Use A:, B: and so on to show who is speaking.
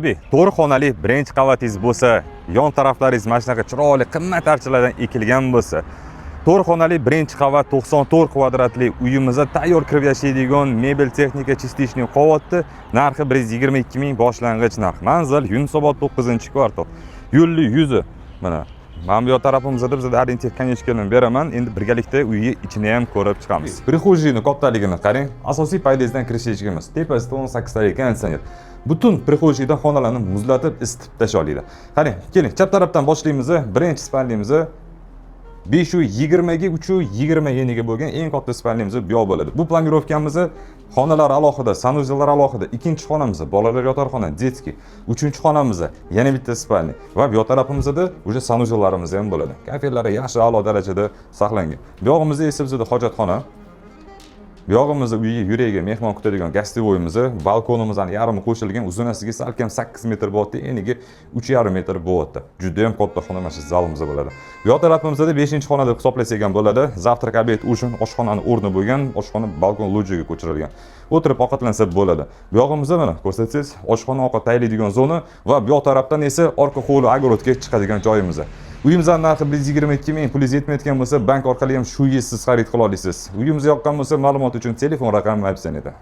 A: Tabii, to'rt xonali birinchi qavatingiz bo'lsa, yon taraflaringiz mana shunaqa chiroyli qimmat archalardan ekilgan bo'lsa, to'rt xonali birinchi qavat 94 kvadratli uyimizda tayyor kirib yashaydigan mebel texnika chistishni qavatni narxi 122 ming boshlang'ich narx. Manzil Yunusobod 9-kvartal. Yo'lli yuzi. Mana men bu tarafimizda biz orientir kanechkani beraman. Endi birgalikda uyni ichini ham ko'rib chiqamiz. Prixojiyning kattaligini qarang. Asosiy paydazdan kirish eshigimiz. Tepasida 18 talik konditsioner. Butun prixojiyda xonalarni muzlatib, isitib tashlaydi. Qarang, keling, chap tarafdan boshlaymiz. Birinchi spalnimiz 520 ga 320 ga bo'lgan eng katta spalnimiz bu yoq bo'ladi. Bu planirovkamiz xonalar alohida, sanuzellar alohida. Ikkinchi xonamiz bolalar yotarxona, detskiy. Uchinchi xonamiz yana bitta spalni va bu yoq tarafimizda o'sha sanuzellarimiz ham bo'ladi. Kafelari yaxshi a'lo darajada saqlangan. Bu yog'imizda esa bizda hojatxona. Bu yog'imizda uyga yuragiga mehmon kutadigan gastevoyimiz, balkonimizdan yarmi qo'shilgan, uzunasiga salkam 8 metr bo'ldi, eniga 3,5 metr bo'ldi. Juda ham katta xona mana shu zalimiz bo'ladi. Bu yoq tarafimizda 5-xona deb hisoblasak ham bo'ladi. Zavtrak obed uchun oshxonani o'rni bo'lgan, oshxona balkon lojiyaga ko'chirilgan. O'tirib ovqatlansa bo'ladi. Bu yog'imizda mana ko'rsatsangiz, oshxona ovqat tayyorlaydigan zona va bu yoq tarafdan esa orqa hovli огородga chiqadigan joyimiz. Uyimizning narxi 122 ming, pul yetmayotgan bo'lsa, bank orqali ham shu yil siz xarid qila olasiz. Uyimiz yoqqan bo'lsa, ma'lumot uchun telefon raqamim aytsan edi.